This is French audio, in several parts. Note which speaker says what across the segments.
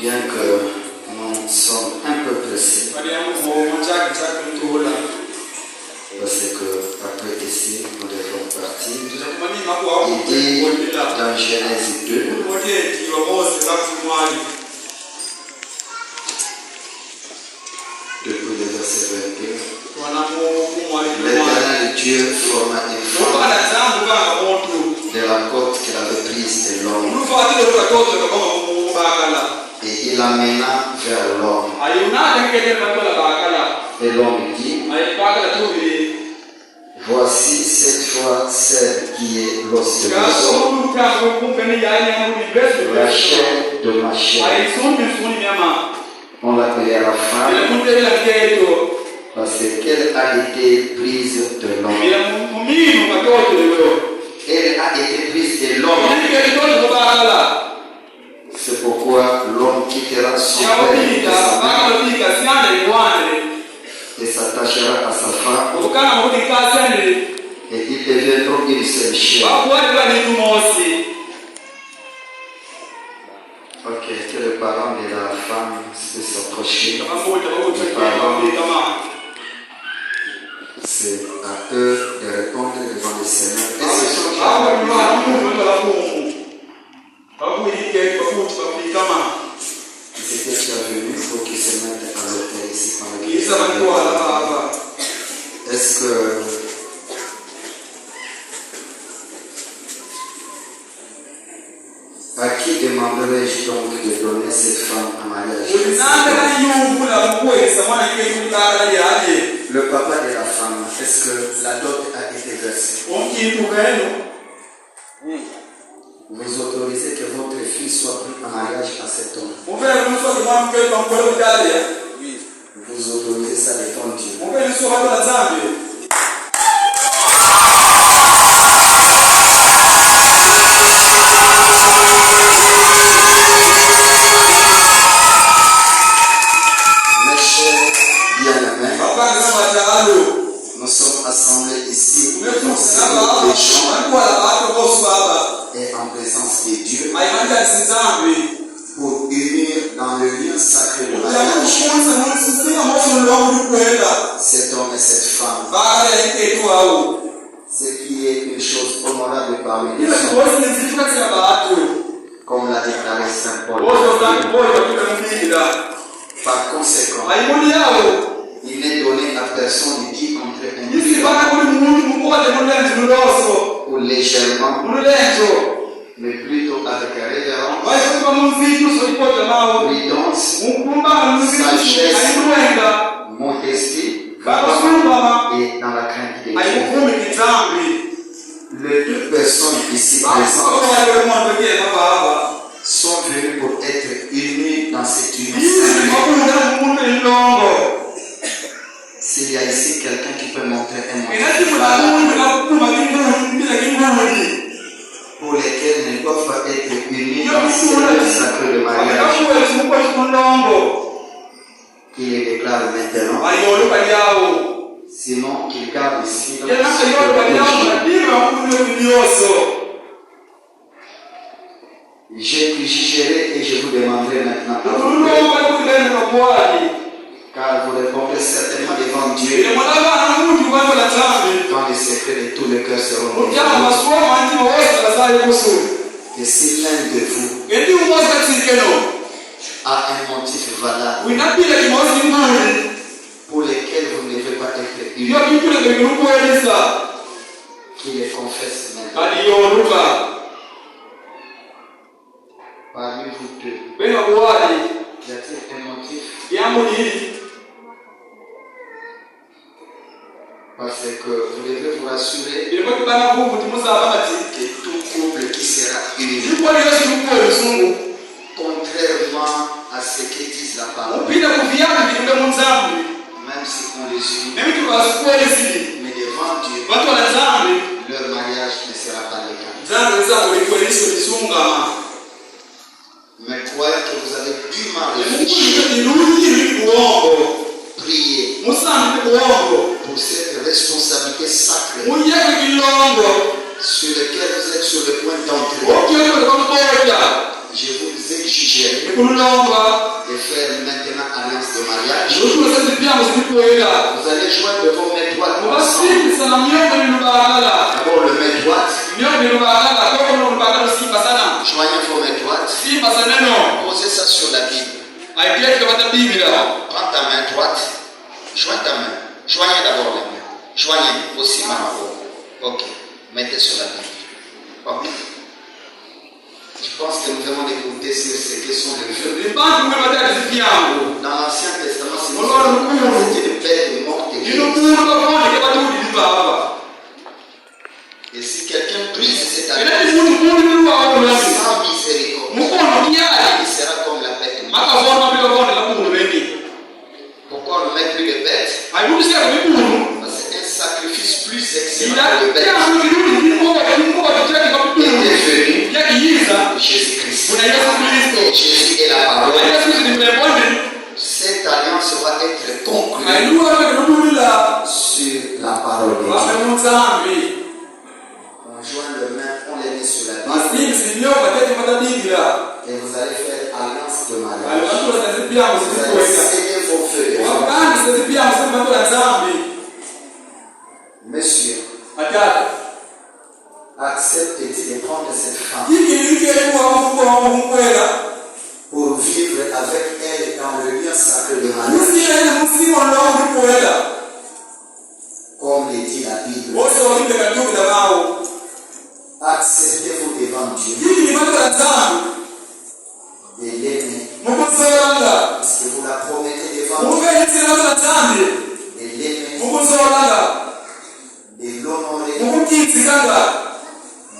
Speaker 1: Bien que nous sommes un peu pressés, parce que après ici, nous devons partir. Il dit dans Genèse 2, depuis le verset 22, l'Éternel Dieu forma une femme de la côte qu'il avait prise de l'homme. Et il l'amena vers l'homme. Et l'homme dit, voici cette fois celle qui est l'os de mon os, la chair de ma chair. On l'appellera femme parce qu'elle a été prise de l'homme. Elle a été prise de l'homme. C'est pourquoi l'homme quittera son père et s'attachera à sa femme, et ils deviendront une seule chair. Ok, que les parents de la femme se s'approcher. Les parents, c'est à eux de répondre devant le Seigneur. Et ce sont c'était déjà venu pour qu'ils se mettent à l'autel ici pendant qu'ils sont. Est-ce que à qui demanderais-je donc de donner cette femme en mariage? Le papa de la femme, est-ce que la dot a été versée? Vous autorisez que votre fille soit prise en mariage à cet homme? Vous autorisez ça devant Dieu? Mes chers bien-aimés, nous sommes assemblés ici pour considérer les gens et en présence de Dieu pour unir dans le lien sacré de mariage cet homme et cette femme. Ce qui est une chose honorable parmi les hommes, comme l'a déclaré Saint Paul. Par conséquent, il n'est donné à personne de dire contre un ou légèrement, mais plutôt avec révérence, prudence, sagesse, modestie et dans la crainte de Dieu. Les deux personnes ici présentes sont venues pour être unies dans cette union. S'il y a ici quelqu'un qui peut montrer un motif pour lesquels ne doivent pas être unis dans ce sacré de mariage, qu'il les déclare maintenant. Sinon, qu'il garde ici dans je jugerai et je vous demanderai maintenant à vous, car vous répondrez certainement devant Dieu quand les secrets de tous les cœurs seront révélés. Et si l'un de vous a un motif valable pour une qui les confesse maintenant. Parmi vous deux, y a-t-il un motif? Parce que vous devez vous rassurer que tout couple qui sera uni, contrairement à ce que disent la parole, même si on les unit, mais devant Dieu, leur mariage ne sera pas légal. Mais croyez que vous avez du mal à prier pour cette responsabilité sacrée sur laquelle vous êtes sur le point d'entrer. Je vous exigerai de faire maintenant alliance de mariage. Vous allez joindre vos mains droites ensemble. D'abord le main droite. Joignez vos mains droites. Posez ça sur la Bible. Prends ta main droite. Joignez ta main. Joignez d'abord la main. Joignez aussi ma main. Ok. Mettez sur la Bible. Ok. Je pense que nous devons écouter sur ces questions de Dieu. Dans l'Ancien Testament, c'est une bête morte. Et si quelqu'un brise cette alliance sans miséricorde, il sera comme la bête morte. Pourquoi on ne met plus de bêtes? Parce que c'est un sacrifice plus excellent que le bête. Il est devenu Jésus-Christ. Jésus est la parole. Cette alliance va être conclue sur la parole de Dieu. On joint les mains, on les met sur la Bible. Et vous allez faire alliance de mariage. Vous allez sceller vos feux. Monsieur, acceptez-il de prendre cette femme pour vivre avec elle dans le lien sacré de mariage, comme le dit la Bible. Acceptez-vous devant Dieu de l'aimer, parce que vous la promettez devant Dieu, de l'aimer, de l'honorer,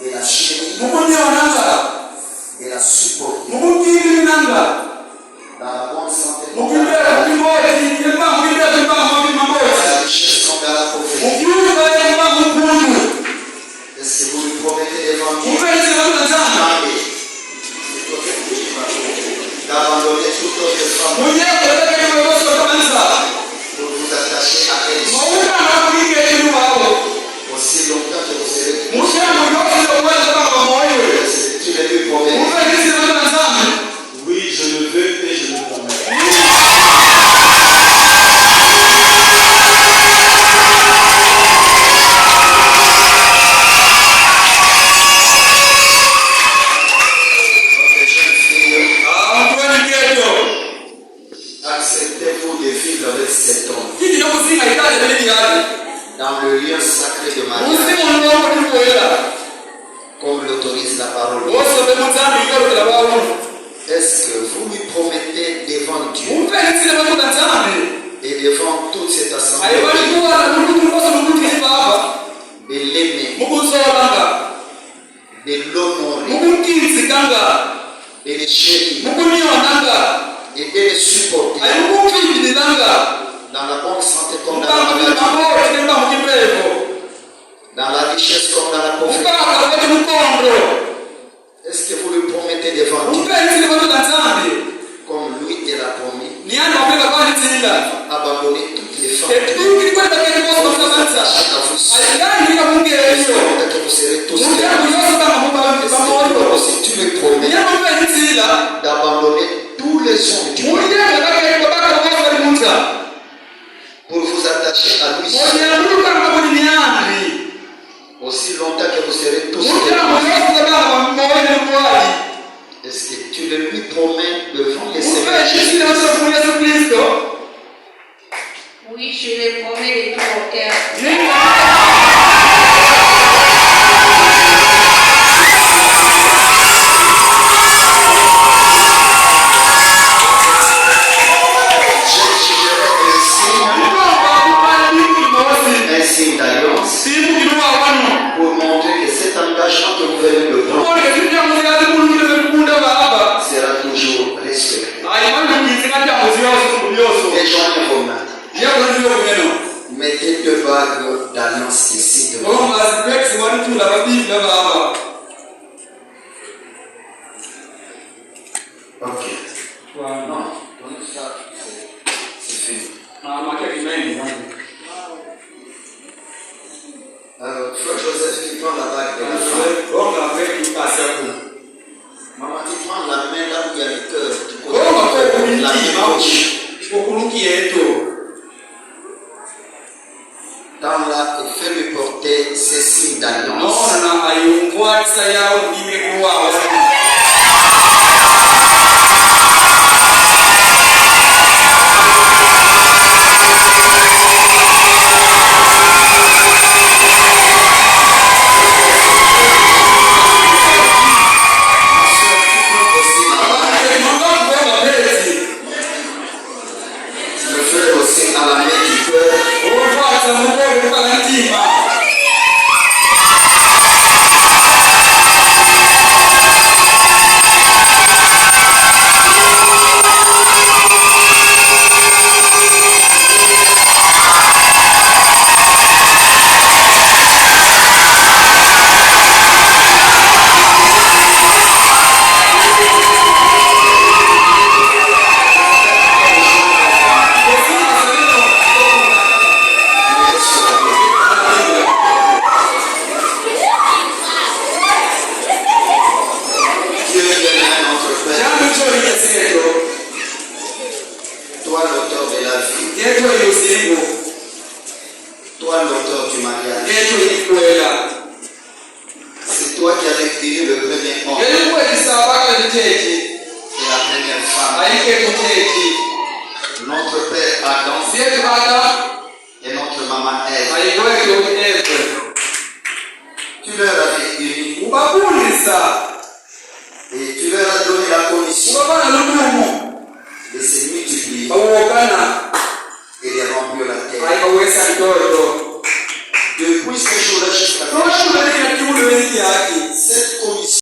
Speaker 1: de la chérir, de la supporter dans la bonne santé, dans la richesse comme dans la pauvreté. Est-ce que vous lui promettez devant Dieu d'abandonner toute autre femme pour vous attacher à elle aussi longtemps que vous serez tu le lui promets?
Speaker 2: Oui, je le veux et je le promets.
Speaker 1: Acceptez-vous de vivre avec cet homme dans le lieu sacré de mariage, comme l'autorise la parole? Est-ce que vous lui promettez devant Dieu et devant toute cette assemblée de l'aimer, de l'honorer, de le chérir et de le supporter dans la bonne santé comme dans la maladie, dans la richesse comme dans la pauvreté? Est-ce que vous lui promettez devant Dieu, comme lui te l'a promis, abandonner toutes les femmes que vous serez tous si tu lui promets d'abandonner tous les hommes du monde pour vous attacher à lui aussi longtemps que vous serez tous est-ce que tu le lui promets devant les Seigneurs?
Speaker 3: Oui, je le promets de tout mon cœur.
Speaker 1: joignez vos mains. Mettez 2 bagues d'alliance ici devant. Ok. Non, donnez ça, c'est fini. Frère Joseph qui prend la bague de la femme. Maman, tu prends la main là où il y a le cœur. Tu connais la main gauche. Dans là, et fais-lui porter ces signes d'alliance. Le frère aussi à la main du cœur. Toi l'auteur de la vie, toi l'auteur du mariage, c'est toi qui as recueilli le premier homme et la première femme, notre père Adam et notre maman Ève. Tu leur as réuni et tu leur as donné la commission de se multiplier et de remplir la terre. Depuis ce jour-là jusqu'à maintenant, cette commission